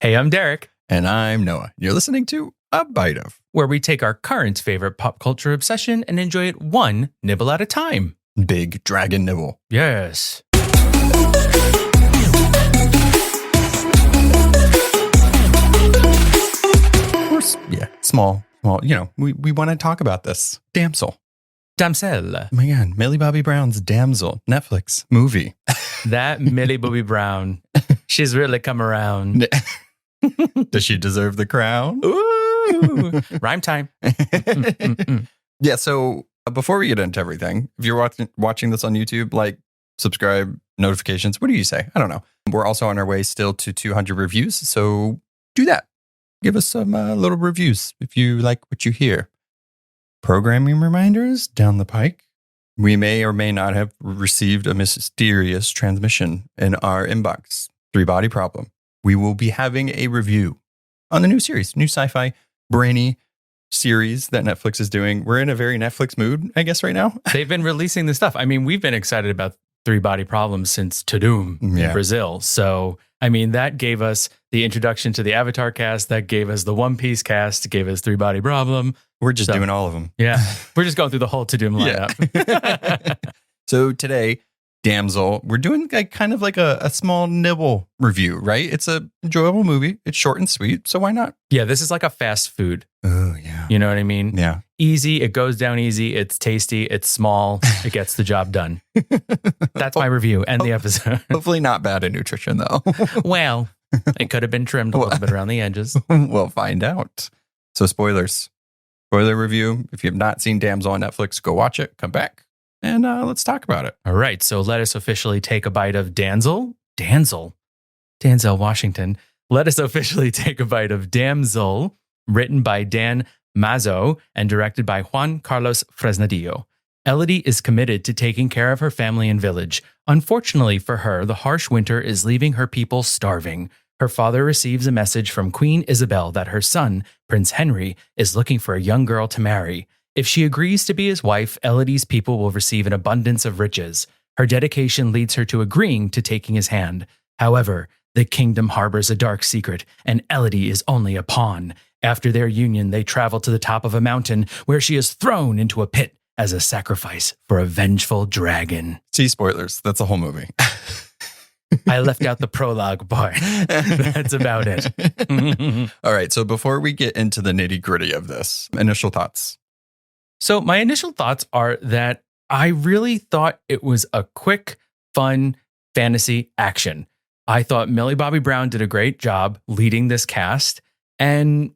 Hey, I'm Derek. And I'm Noah. You're listening to A Bite Of, where we take our current favorite pop culture obsession and enjoy it one nibble at a time. Big Dragon Nibble. Yes. Yeah, small. We want to talk about this. Damsel. Damsel. Oh my God, Millie Bobby Brown's Damsel, Netflix movie. That Millie Bobby Brown. She's really come around. Does she deserve the crown? Ooh, rhyme time. Yeah, so before we get into everything, if you're watching this on YouTube, like, subscribe, notifications, what do you say? I don't know. We're also on our way still to 200 reviews, so do that. Give us some little reviews if you like what you hear. Programming reminders down the pike. We may or may not have received a mysterious transmission in our inbox. 3-Body Problem. We will be having a review on the new series, new sci-fi, brainy series that Netflix is doing. We're in a very Netflix mood, I guess, right now. They've been releasing this stuff. I mean, we've been excited about 3-Body Problem since Tudum in Brazil. So, I mean, that gave us the introduction to the Avatar cast. That gave us the One Piece cast. Gave us 3-Body Problem. We're just doing all of them. Yeah. We're just going through the whole Tudum lineup. Yeah. So today, Damsel, we're doing kind of like a small nibble review, right? It's an enjoyable movie. It's short and sweet, so why not? Yeah, this is like a fast food. Oh, yeah. You know what I mean? Yeah. Easy. It goes down easy. It's tasty. It's small. It gets the job done. That's my review and the episode. Hopefully not bad in nutrition, though. Well, it could have been trimmed a little bit around the edges. We'll find out. So spoilers. Spoiler review. If you have not seen Damsel on Netflix, go watch it. Come back. And let's talk about it. All right. So let us officially take a bite of Denzel Washington. Let us officially take a bite of Damsel, written by Dan Mazo and directed by Juan Carlos Fresnadillo. Elodie is committed to taking care of her family and village. Unfortunately for her, the harsh winter is leaving her people starving. Her father receives a message from Queen Isabel that her son, Prince Henry, is looking for a young girl to marry. If she agrees to be his wife, Elodie's people will receive an abundance of riches. Her dedication leads her to agreeing to taking his hand. However, the kingdom harbors a dark secret, and Elodie is only a pawn. After their union, they travel to the top of a mountain where she is thrown into a pit as a sacrifice for a vengeful dragon. See, spoilers. That's the whole movie. I left out the prologue part. That's about it. All right. So before we get into the nitty gritty of this, initial thoughts. So my initial thoughts are that I really thought it was a quick, fun fantasy action. I thought Millie Bobby Brown did a great job leading this cast. And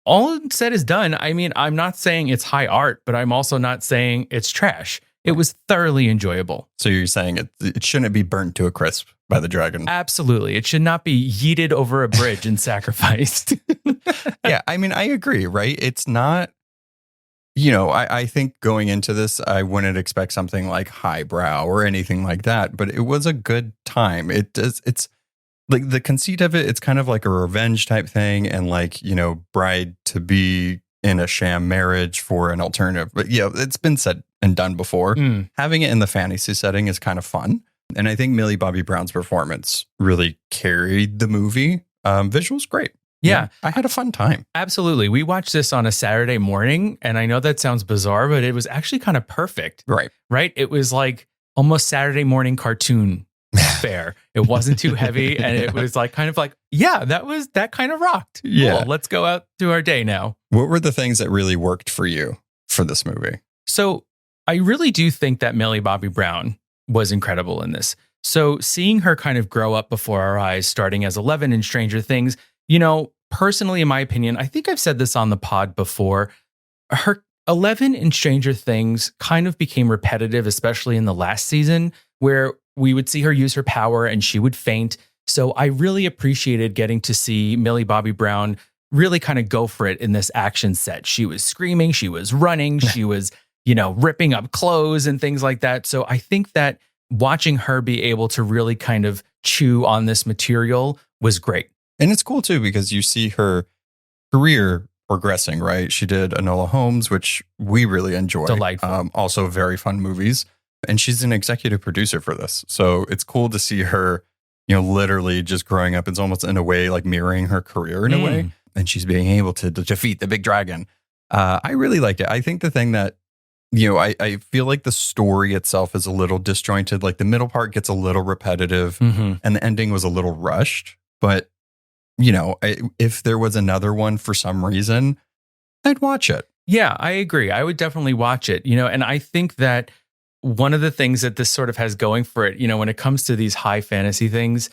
all said is done. I mean, I'm not saying it's high art, but I'm also not saying it's trash. It was thoroughly enjoyable. So you're saying it shouldn't be burnt to a crisp by the dragon? Absolutely. It should not be yeeted over a bridge and sacrificed. Yeah, I mean, I agree, right? It's not, I think going into this, I wouldn't expect something like highbrow or anything like that, but it was a good time. It's like the conceit of it, it's kind of like a revenge type thing and like, bride to be in a sham marriage for an alternative. But it's been said and done before. Having it in the fantasy setting is kind of fun. And I think Millie Bobby Brown's performance really carried the movie. Visuals, great. Yeah. I had a fun time. Absolutely. We watched this on a Saturday morning, and I know that sounds bizarre, but it was actually kind of perfect. Right. Right? It was like almost Saturday morning cartoon fare. It wasn't too heavy, and it was like kind of like, that kind of rocked. Yeah. Cool. Let's go out to our day now. What were the things that really worked for you for this movie? So I really do think that Millie Bobby Brown was incredible in this. So seeing her kind of grow up before our eyes, starting as 11 in Stranger Things, personally, in my opinion, I think I've said this on the pod before, her 11 in Stranger Things kind of became repetitive, especially in the last season, where we would see her use her power and she would faint. So I really appreciated getting to see Millie Bobby Brown really kind of go for it in this action set. She was screaming, she was running, she was, ripping up clothes and things like that. So I think that watching her be able to really kind of chew on this material was great. And it's cool too, because you see her career progressing, right? She did Enola Holmes, which we really enjoy. Delightful. Also very fun movies. And she's an executive producer for this. So it's cool to see her, literally just growing up. It's almost in a way like mirroring her career in a way. And she's being able to defeat the big dragon. I really liked it. I think the thing that, I feel like the story itself is a little disjointed. Like the middle part gets a little repetitive and the ending was a little rushed. But, if there was another one for some reason, I'd watch it. Yeah, I agree. I would definitely watch it, and I think that one of the things that this sort of has going for it, when it comes to these high fantasy things,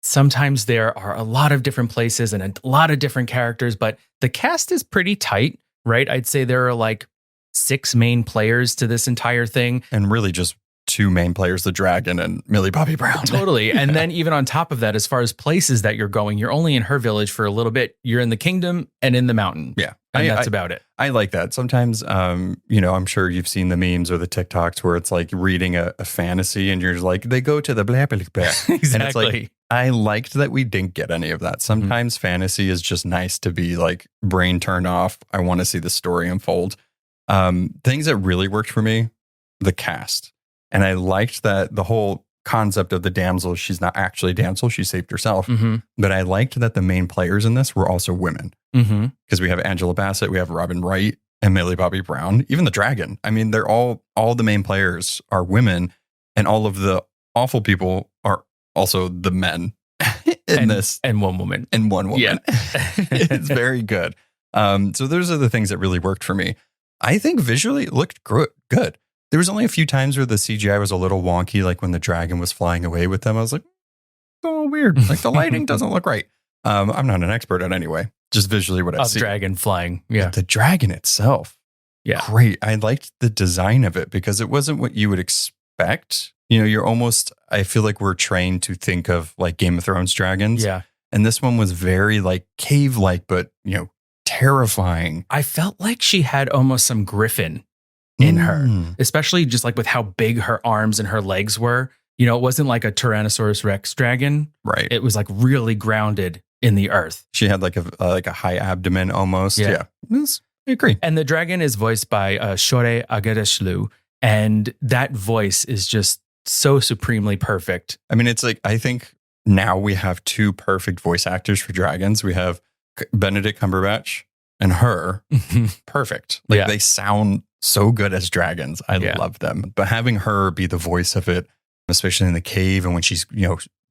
sometimes there are a lot of different places and a lot of different characters, but the cast is pretty tight, right? I'd say there are like 6 main players to this entire thing. And really just 2 main players, the dragon and Millie Bobby Brown. Totally. And then even on top of that, as far as places that you're going, you're only in her village for a little bit. You're in the kingdom and in the mountain. Yeah. And that's about it. I like that. Sometimes, I'm sure you've seen the memes or the TikToks where it's like reading a fantasy and you're just like, they go to the blah, blah, blah. Exactly. And it's like, I liked that we didn't get any of that. Sometimes fantasy is just nice to be like brain turned off. I want to see the story unfold. Things that really worked for me, the cast. And I liked that the whole concept of the damsel, she's not actually a damsel, she saved herself. But I liked that the main players in this were also women. Because we have Angela Bassett, we have Robin Wright, and Millie Bobby Brown, even the dragon. I mean, they're all the main players are women, and all of the awful people are also the men in this. And one woman. And one woman. Yeah. It's very good. So those are the things that really worked for me. I think visually it looked good. There was only a few times where the CGI was a little wonky, like when the dragon was flying away with them. I was like, it's a little weird. Like the lighting doesn't look right. I'm not an expert at it anyway. Just visually what I see. Dragon flying. Yeah. But the dragon itself. Yeah. Great. I liked the design of it because it wasn't what you would expect. You're almost, I feel like we're trained to think of like Game of Thrones dragons. Yeah. And this one was very like cave-like, but, terrifying. I felt like she had almost some griffin in her, especially just like with how big her arms and her legs were. It wasn't like a Tyrannosaurus Rex dragon. Right. It was like really grounded in the earth. She had like a high abdomen almost. Yeah. I agree. And the dragon is voiced by Shohreh Aghdashloo. And that voice is just so supremely perfect. I mean, it's like, I think now we have 2 perfect voice actors for dragons. We have Benedict Cumberbatch and her. Perfect. Like they sound so good as dragons. I love them. But having her be the voice of it, especially in the cave and when she's,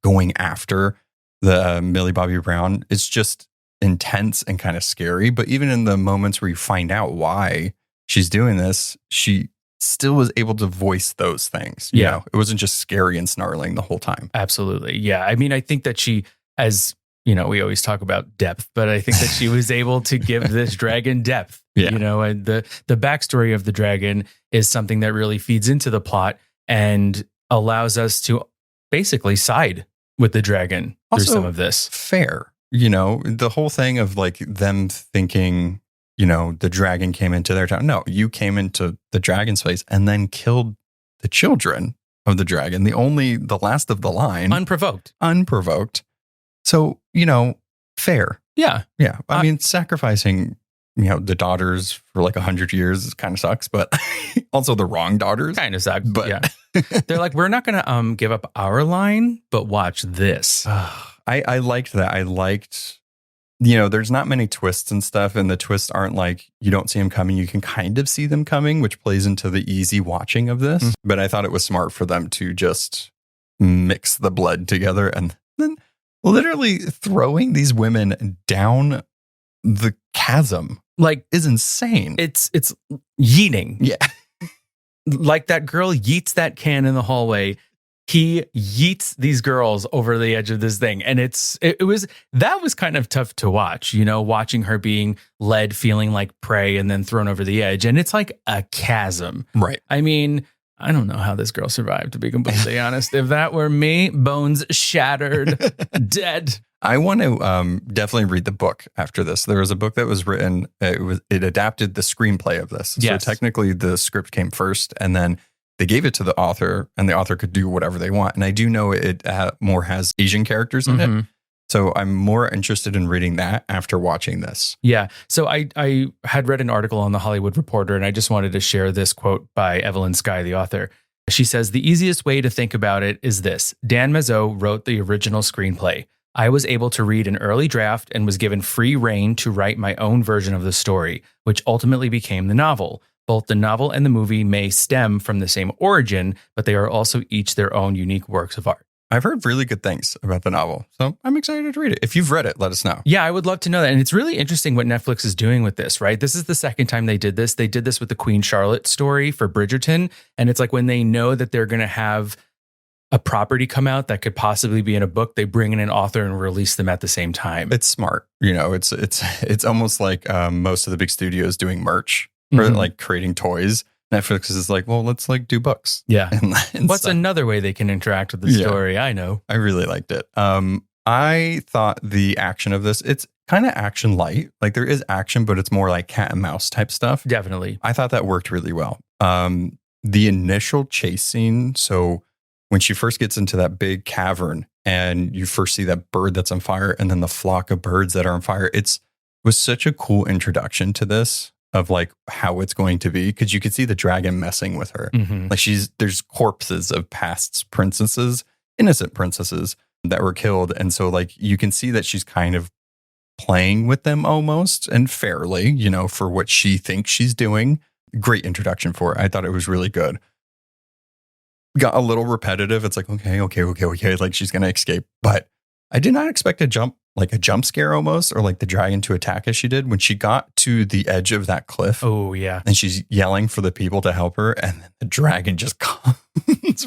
going after the Millie Bobby Brown, it's just intense and kind of scary. But even in the moments where you find out why she's doing this, she still was able to voice those things. It wasn't just scary and snarling the whole time. Absolutely. Yeah. I mean, I think that she, as we always talk about depth, but I think that she was able to give this dragon depth. And the backstory of the dragon is something that really feeds into the plot and allows us to basically side with the dragon through some of this. Fair. The whole thing of like them thinking, the dragon came into their town. No, you came into the dragon's place and then killed the children of the dragon. The last of the line. Unprovoked. So, fair. Yeah. Yeah. I mean, sacrificing, the daughters for like 100 years kind of sucks, but also the wrong daughters. Kind of sucks. But yeah. They're like, we're not going to give up our line, but watch this. I liked that. I liked, there's not many twists and stuff, and the twists aren't like you don't see them coming. You can kind of see them coming, which plays into the easy watching of this. But I thought it was smart for them to just mix the blood together and then literally throwing these women down the chasm like is insane. It's yeeting. Yeah. Like that girl yeets that can in the hallway. He yeets these girls over the edge of this thing. And that was kind of tough to watch, watching her being led, feeling like prey and then thrown over the edge. And it's like a chasm. Right. I mean, I don't know how this girl survived, to be completely honest. If that were me, bones shattered, dead. I want to definitely read the book after this. There was a book that was written. It adapted the screenplay of this. Yes. So technically the script came first and then they gave it to the author and the author could do whatever they want. And I do know it more has Asian characters in it. So I'm more interested in reading that after watching this. Yeah. So I had read an article on The Hollywood Reporter, and I just wanted to share this quote by Evelyn Skye, the author. She says, the easiest way to think about it is this. Dan Mazeau wrote the original screenplay. I was able to read an early draft and was given free rein to write my own version of the story, which ultimately became the novel. Both the novel and the movie may stem from the same origin, but they are also each their own unique works of art. I've heard really good things about the novel, so I'm excited to read it. If you've read it, let us know. Yeah, I would love to know that. And it's really interesting what Netflix is doing with this, right? This is the second time they did this. They did this with the Queen Charlotte story for Bridgerton. And it's like when they know that they're going to have a property come out that could possibly be in a book, they bring in an author and release them at the same time. It's smart. It's almost like most of the big studios doing merch or like creating toys. Netflix is like, well, let's like do books. Yeah. And what's another way they can interact with the story? I know. I really liked it. I thought the action of this, it's kind of action light. Like there is action, but it's more like cat and mouse type stuff. Definitely. I thought that worked really well. The initial chase scene. So when she first gets into that big cavern and you first see that bird that's on fire and then the flock of birds that are on fire, was such a cool introduction to this. Of like how it's going to be, because you could see the dragon messing with her. Like there's corpses of past princesses, innocent princesses that were killed, and so like you can see that she's kind of playing with them almost, and fairly, for what she thinks she's doing. Great introduction for it. I thought it was really good. Got a little repetitive. It's like okay, like she's gonna escape, but I did not expect a jump scare almost, or like the dragon to attack as she did when she got to the edge of that cliff. Oh, yeah. And she's yelling for the people to help her. And then the dragon just comes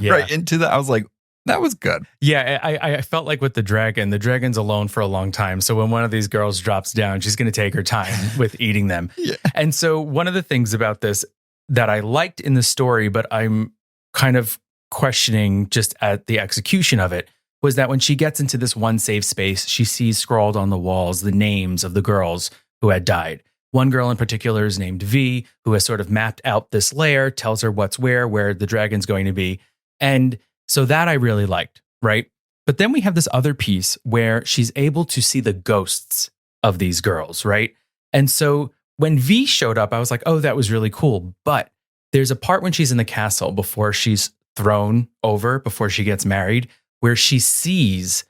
right into that. I was like, that was good. Yeah, I felt like with the dragon's alone for a long time. So when one of these girls drops down, she's going to take her time with eating them. Yeah. And so one of the things about this that I liked in the story, but I'm kind of questioning just at the execution of it, was that when she gets into this one safe space, she sees scrawled on the walls the names of the girls who had died. One girl in particular is named V, who has sort of mapped out this lair, tells her what's where the dragon's going to be. And so that I really liked, right? But then we have this other piece where she's able to see the ghosts of these girls, right? And so when V showed up, I was like, oh, that was really cool. But there's a part when she's in the castle before she's thrown over, before she gets married, where she sees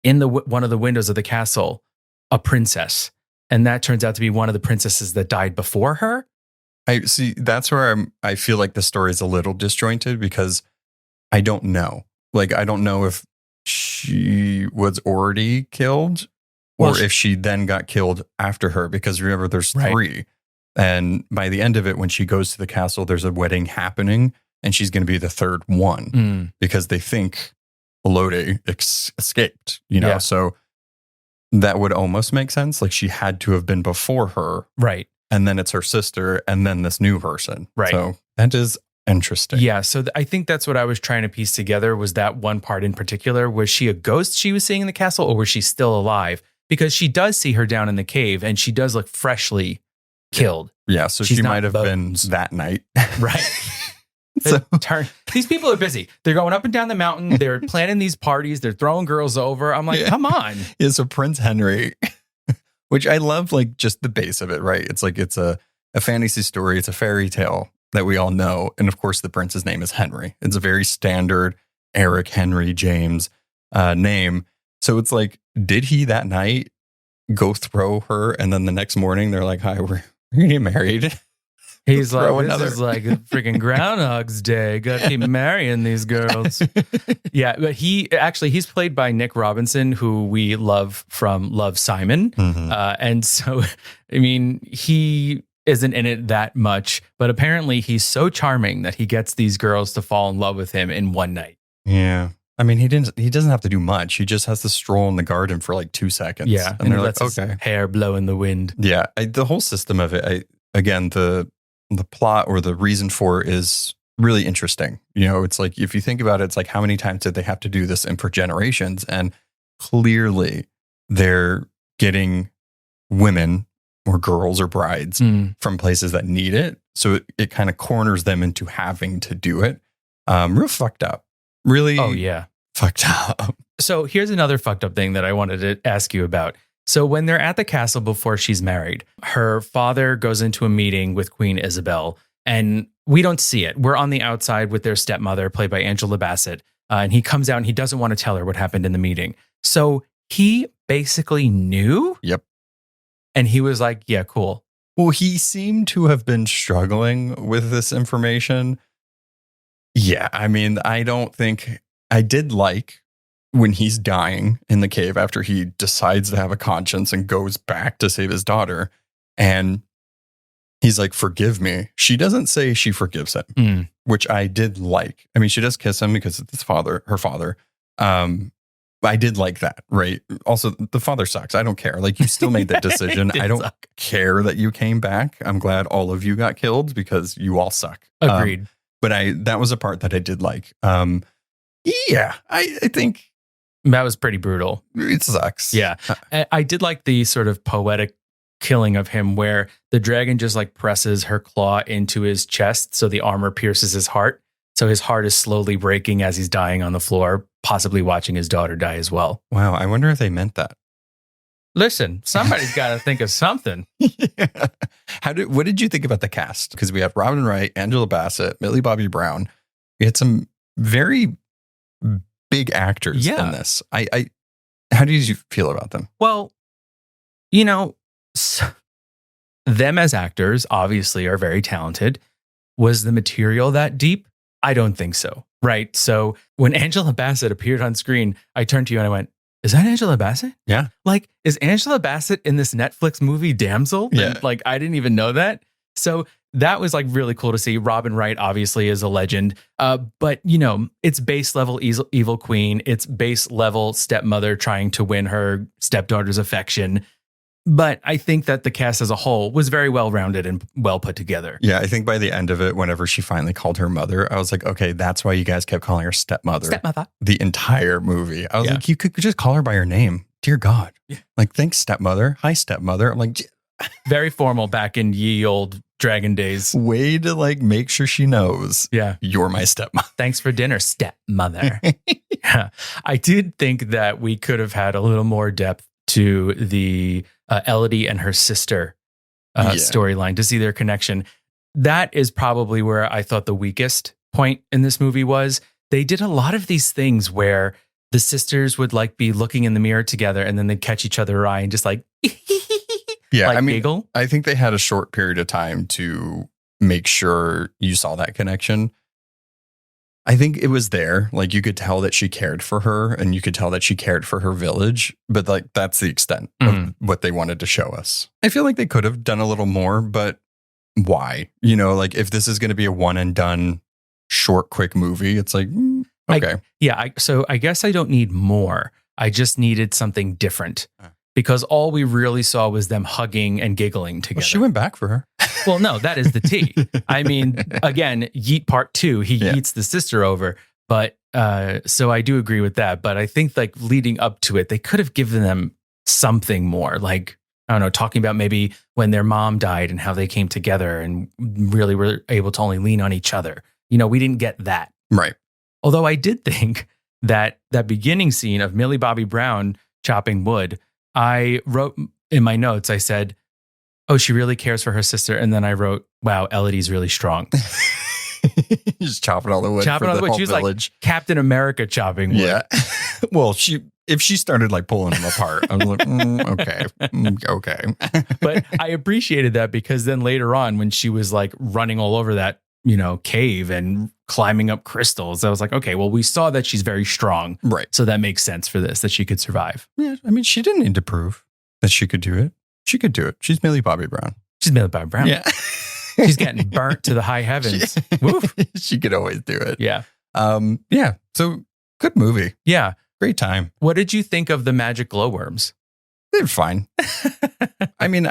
in one of the windows of the castle a princess. And that turns out to be one of the princesses that died before her. I see. That's where I feel like the story is a little disjointed because I don't know. Like, I don't know if she was already killed or if she then got killed after her. Because remember, there's three. And by the end of it, when she goes to the castle, there's a wedding happening and she's going to be the third one because they think Lode escaped, so that would almost make sense. Like she had to have been before her. Right. And then it's her sister and then this new person. Right. So that is interesting. Yeah. So I think that's what I was trying to piece together was that one part in particular. Was she a ghost she was seeing in the castle or was she still alive? Because she does see her down in the cave and she does look freshly killed. Yeah. So she might have been that night. Right. These people are busy. They're going up and down the mountain. They're planning these parties. They're throwing girls over. I'm like, come on. Yeah, so Prince Henry, which I love, like just the base of it, right? It's like it's a fantasy story. It's a fairy tale that we all know. And of course, the prince's name is Henry. It's a very standard Eric Henry James name. So it's like, did he that night go throw her? And then the next morning, they're like, hi, we're going to get married. He's like, this is like a freaking Groundhog's Day. Got to keep marrying these girls. Yeah, but he's played by Nick Robinson, who we love from Love, Simon. And so, I mean, he isn't in it that much, but apparently he's so charming that he gets these girls to fall in love with him in one night. Yeah. I mean, he doesn't have to do much. He just has to stroll in the garden for like 2 seconds. Yeah. And they're like, okay. Hair blow in the wind. Yeah. The whole system of it, again, the plot or the reason for it is really interesting. It's like, if you think about it, it's like, how many times did they have to do this and for generations? And clearly they're getting women or girls or brides from places that need it. So it kind of corners them into having to do it. Real fucked up. Really? Oh, yeah. Fucked up. So here's another fucked up thing that I wanted to ask you about. So when they're at the castle before she's married, her father goes into a meeting with Queen Isabel. And we don't see it. We're on the outside with their stepmother, played by Angela Bassett. And he comes out and he doesn't want to tell her what happened in the meeting. So he basically knew. Yep. And he was like, yeah, cool. Well, he seemed to have been struggling with this information. Yeah, I mean, I did like when he's dying in the cave after he decides to have a conscience and goes back to save his daughter. And he's like, forgive me. She doesn't say she forgives him, which I did like. I mean, she does kiss him because it's her father. I did like that, right? Also, the father sucks. I don't care. Like, you still made that decision. I don't care that you came back. I'm glad all of you got killed because you all suck. Agreed. But that was a part that I did like. Yeah, I think that was pretty brutal. It sucks. Yeah. I did like the sort of poetic killing of him where the dragon just like presses her claw into his chest so the armor pierces his heart. So his heart is slowly breaking as he's dying on the floor, possibly watching his daughter die as well. Wow, I wonder if they meant that. Listen, somebody's got to think of something. Yeah. What did you think about the cast? Because we had Robin Wright, Angela Bassett, Millie Bobby Brown. We had some very big actors in this. How did you feel about them? Well, them as actors obviously are very talented. Was the material that deep? I don't think so. Right. So when Angela Bassett appeared on screen, I turned to you and I went, is that Angela Bassett? Yeah. Like, is Angela Bassett in this Netflix movie Damsel? Yeah. And, like, I didn't even know that. So that was like really cool to see. Robin Wright obviously is a legend. But it's base level evil queen. It's base level stepmother trying to win her stepdaughter's affection. But I think that the cast as a whole was very well-rounded and well put together. Yeah, I think by the end of it, whenever she finally called her mother, I was like, okay, that's why you guys kept calling her stepmother. Stepmother. The entire movie. I was like, you could just call her by her name. Dear God. Yeah. Like, thanks, stepmother. Hi, stepmother. I'm like... Very formal back in ye old dragon days. Way to like make sure she knows. Yeah. You're my stepmother. Thanks for dinner, stepmother. Yeah. I did think that we could have had a little more depth to the Elodie and her sister storyline to see their connection. That is probably where I thought the weakest point in this movie was. They did a lot of these things where the sisters would like be looking in the mirror together and then they'd catch each other's eye and just like, yeah, like giggle. I think they had a short period of time to make sure you saw that connection. I think it was there. Like, you could tell that she cared for her and you could tell that she cared for her village. But like, that's the extent of what they wanted to show us. I feel like they could have done a little more, but why? Like, if this is going to be a one and done short, quick movie, it's like, okay. So I guess I don't need more. I just needed something different. Because all we really saw was them hugging and giggling together. Well, she went back for her. Well, no, that is the tea. I mean, again, Yeet Part 2, he yeets the sister over. But so I do agree with that. But I think like leading up to it, they could have given them something more. Like, I don't know, talking about maybe when their mom died and how they came together and really were able to only lean on each other. We didn't get that. Right. Although I did think that beginning scene of Millie Bobby Brown chopping wood, I wrote in my notes, I said, oh, she really cares for her sister. And then I wrote, wow, Elodie's really strong. Just chopping all the wood. Chopping all the wood. She was like Captain America chopping wood. Yeah. Well, if she started like pulling them apart, I was like, okay. But I appreciated that because then later on when she was like running all over that, cave and climbing up crystals, I was like, okay, well, we saw that she's very strong. Right. So that makes sense for this, that she could survive. Yeah. I mean, she didn't need to prove that she could do it. She could do it. She's Millie Bobby Brown. She's Millie Bobby Brown. Yeah. She's getting burnt to the high heavens. Woof. She could always do it. Yeah. Yeah. So good movie. Yeah. Great time. What did you think of the magic glowworms? They're fine. I mean,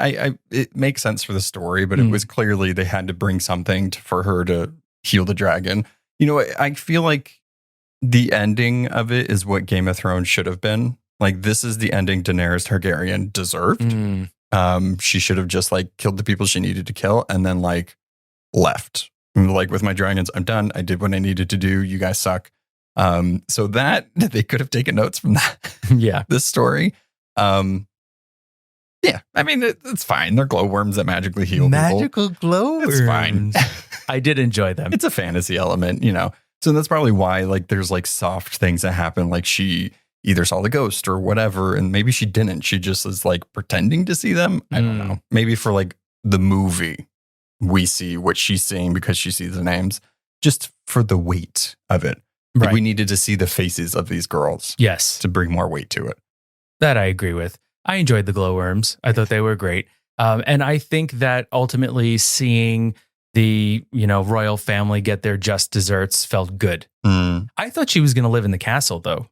it makes sense for the story, but it was clearly they had to bring something for her to heal the dragon. I feel like the ending of it is what Game of Thrones should have been. Like, this is the ending Daenerys Targaryen deserved. She should have just like killed the people she needed to kill and then like left. Like, with my dragons, I'm done. I did what I needed to do. You guys suck. So that they could have taken notes from that. Yeah. This story. Yeah, I mean, it's fine. They're glowworms that magically heal Magical people. glowworms. It's fine. I did enjoy them. It's a fantasy element, you know. So that's probably why like there's like soft things that happen. Like she either saw the ghost or whatever, and maybe she didn't. She just is like pretending to see them. I don't know. Maybe for like the movie, we see what she's seeing because she sees the names, just for the weight of it. Like we needed to see the faces of these girls. Yes. To bring more weight to it. That I agree with. I enjoyed the glowworms. I thought they were great. And I think that ultimately seeing the, royal family get their just desserts felt good. I thought she was going to live in the castle, though.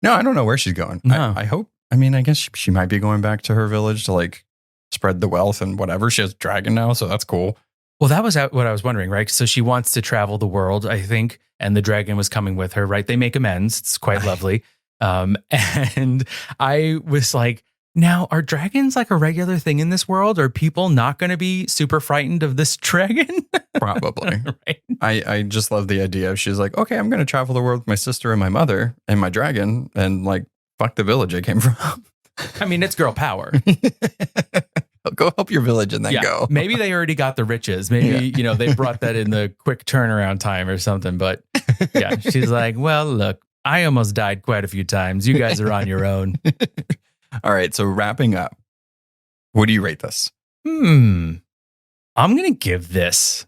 No, I don't know where she's going. No. I hope. I mean, I guess she might be going back to her village to like spread the wealth and whatever. She has a dragon now, so that's cool. Well, that was what I was wondering, right? So she wants to travel the world, I think, and the dragon was coming with her, right? They make amends. It's quite lovely. And I was like, now, are dragons like a regular thing in this world? Are people not going to be super frightened of this dragon? Probably. Right? I just love the idea. She's like, okay, I'm going to travel the world with my sister and my mother and my dragon and like, fuck the village I came from. I mean, it's girl power. Go help your village and then go. Maybe they already got the riches. Maybe, they brought that in the quick turnaround time or something. But yeah, she's like, well, look, I almost died quite a few times. You guys are on your own. All right. So wrapping up, what do you rate this? I'm going to give this.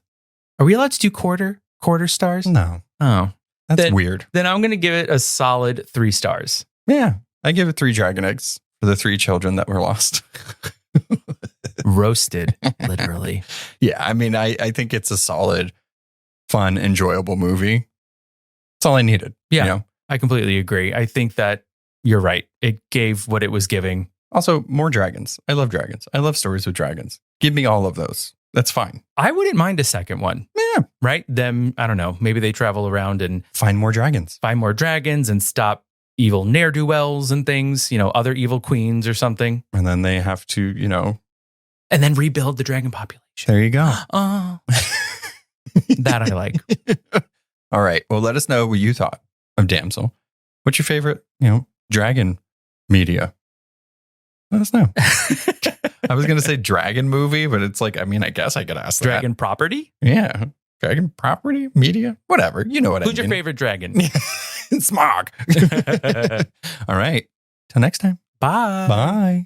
Are we allowed to do quarter stars? No. Oh, that's weird. Then I'm going to give it a solid 3 stars. Yeah. I give it 3 dragon eggs for the 3 children that were lost. Roasted, literally. Yeah. I mean, I think it's a solid, fun, enjoyable movie. That's all I needed. Yeah. I completely agree. I think that you're right. It gave what it was giving. Also, more dragons. I love dragons. I love stories with dragons. Give me all of those. That's fine. I wouldn't mind a second one. Yeah. Right? Them, I don't know. Maybe they travel around and find more dragons. And stop evil ne'er-do-wells and things, other evil queens or something. And then they have to, and then rebuild the dragon population. There you go. Oh. That I like. All right. Well, let us know what you thought of Damsel. What's your favorite, dragon media? Let us know. I was going to say dragon movie, but it's like, I mean, I guess I could ask dragon property? Yeah. Dragon property, media, whatever. You know what I mean. Who's your favorite dragon? Smog. All right. Till next time. Bye. Bye.